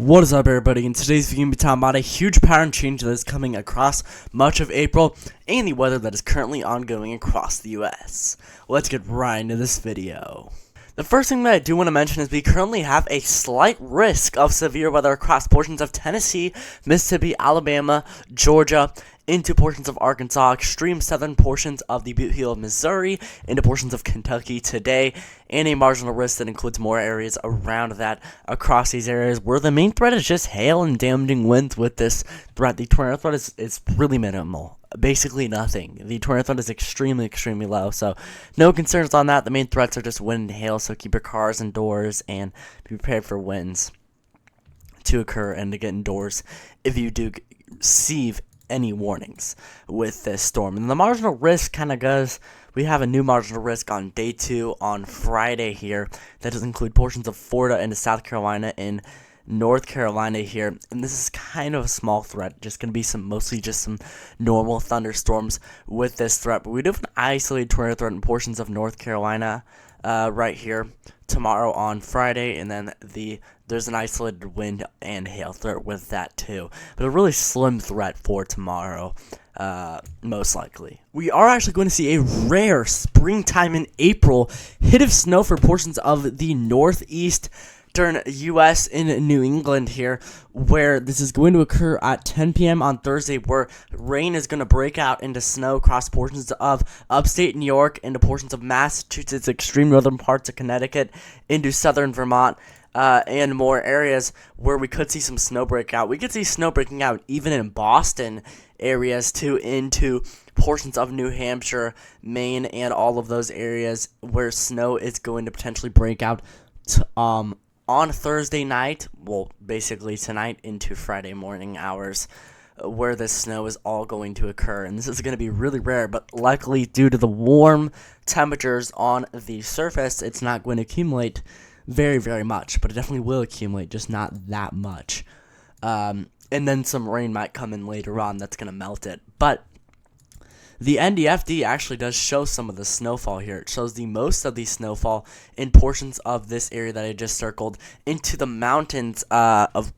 What is up, everybody? In today's video, we'll be talking about a huge pattern change that is coming across much of April and the weather that is currently ongoing across the US. Let's get right into this video. The first thing that I do want to mention is we currently have a slight risk of severe weather across portions of Tennessee, Mississippi, Alabama, Georgia, into portions of Arkansas, extreme southern portions of the Butte Heel of Missouri, into portions of Kentucky today, and a marginal risk that includes more areas around that across these areas where the main threat is just hail and damaging winds with this threat. The tornado threat is really minimal. Basically nothing. The tornado threat is extremely low, so no concerns on that. The main threats are just wind and hail, so keep your cars indoors and be prepared for winds to occur and to get indoors if you do receive any warnings with this storm. And the marginal risk kind of goes, we have a new marginal risk on day 2 on Friday here that does include portions of Florida into South Carolina and North Carolina here, and this is kind of a small threat, just going to be mostly just some normal thunderstorms with this threat. But we do have an isolated tornado threat in portions of North Carolina right here tomorrow on Friday, and then there's an isolated wind and hail threat with that too, but a really slim threat for tomorrow, most likely. We are actually going to see a rare springtime in April hit of snow for portions of the northeast during U.S. in New England here, where this is going to occur at 10 p.m. on Thursday, where rain is going to break out into snow across portions of upstate New York, into portions of Massachusetts, extreme northern parts of Connecticut, into southern Vermont, and more areas where we could see some snow breakout. We could see snow breaking out even in Boston areas too, into portions of New Hampshire, Maine, and all of those areas where snow is going to potentially break out on Thursday night, well, basically tonight into Friday morning hours, where this snow is all going to occur. And this is going to be really rare, but luckily, due to the warm temperatures on the surface, it's not going to accumulate very much, but it definitely will accumulate, just not that much. And then some rain might come in later on that's going to melt it. But the NDFD actually does show some of the snowfall here. It shows the most of the snowfall in portions of this area that I just circled into the mountains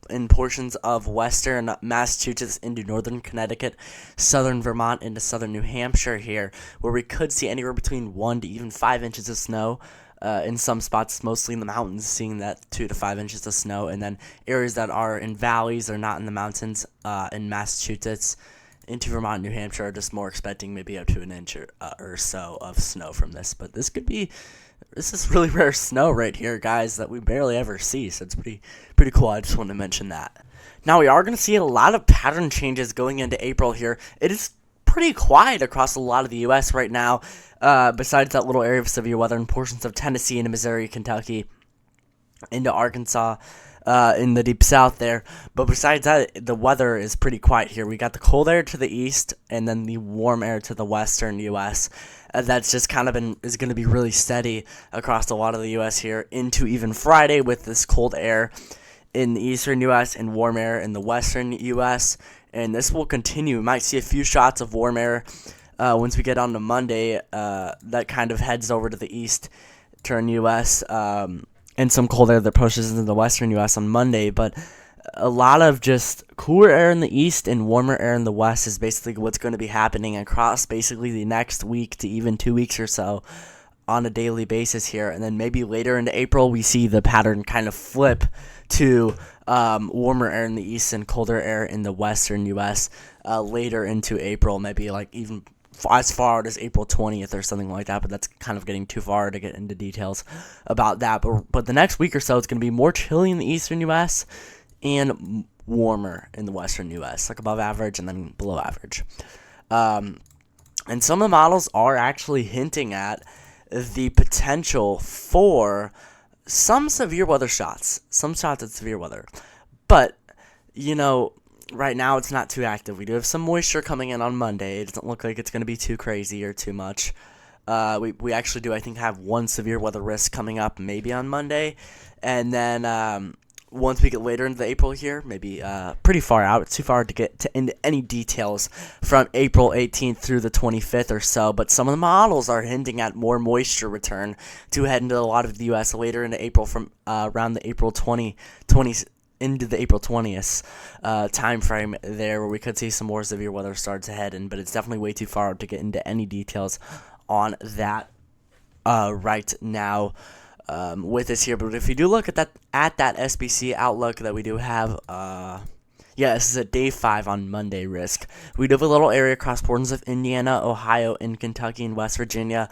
in portions of western Massachusetts into northern Connecticut, southern Vermont into southern New Hampshire here, where we could see anywhere between 1 to even 5 inches of snow. In some spots, mostly in the mountains, seeing that 2 to 5 inches of snow, and then areas that are in valleys or not in the mountains in Massachusetts into Vermont and New Hampshire are just more expecting maybe up to an inch or so of snow from this. But this is really rare snow right here, guys, that we barely ever see, so it's pretty cool. I just wanted to mention that. Now, we are going to see a lot of pattern changes going into April here. It is pretty quiet across a lot of the U.S. right now, besides that little area of severe weather in portions of Tennessee into Missouri, Kentucky, into Arkansas, in the deep south there. But besides that, the weather is pretty quiet here. We got the cold air to the east and then the warm air to the western U.S. That's just kind of is going to be really steady across a lot of the U.S. here into even Friday, with this cold air in the eastern U.S. and warm air in the western U.S. And this will continue. We might see a few shots of warm air once we get on to Monday. That kind of heads over to the eastern U.S., and some cold air that pushes into the western U.S. on Monday, but a lot of just cooler air in the east and warmer air in the west is basically what's going to be happening across basically the next week to even 2 weeks or so on a daily basis here. And then maybe later into April, we see the pattern kind of flip to warmer air in the east and colder air in the western U.S. Later into April, maybe like even as far out as April 20th or something like that, but that's kind of getting too far to get into details about that. But the next week or so, it's going to be more chilly in the eastern U.S. and warmer in the western U.S., like above average and then below average. And some of the models are actually hinting at the potential for some severe weather shots, some shots at severe weather. But, right now it's not too active. We do have some moisture coming in on Monday. It doesn't look like it's going to be too crazy or too much. We actually do, I think, have one severe weather risk coming up maybe on Monday. And then once we get later into April here, maybe pretty far out. It's too far to get into any details from April 18th through the 25th or so. But some of the models are hinting at more moisture return to head into a lot of the U.S. later into April from around the April 20 into the April 20th time frame there, where we could see some more severe weather start to head in, but it's definitely way too far to get into any details on that right now with this here. But if you do look at that SBC outlook that we do have, yeah, this is a day 5 on Monday risk. We do have a little area across portions of Indiana, Ohio, and Kentucky and West Virginia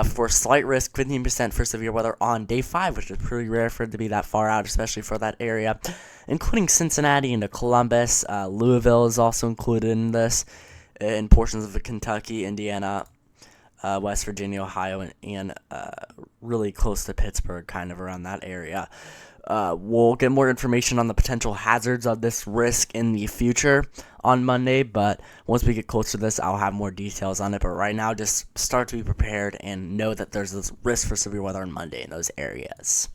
for slight risk, 15% for severe weather on day 5, which is pretty rare for it to be that far out, especially for that area, including Cincinnati into Columbus. Louisville is also included in this, in portions of Kentucky, Indiana, West Virginia, Ohio, and really close to Pittsburgh, kind of around that area. We'll get more information on the potential hazards of this risk in the future on Monday, but once we get closer to this, I'll have more details on it. But right now, just start to be prepared and know that there's this risk for severe weather on Monday in those areas.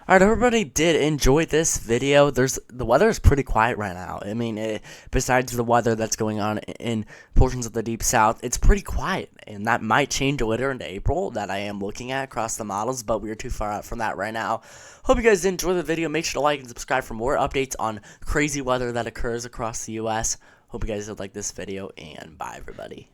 Alright, everybody did enjoy this video. The weather is pretty quiet right now. I mean, besides the weather that's going on in portions of the deep south, it's pretty quiet, and that might change later into April that I am looking at across the models, but we are too far out from that right now. Hope you guys did enjoy the video. Make sure to like and subscribe for more updates on crazy weather that occurs across the U.S. Hope you guys did like this video, and bye, everybody.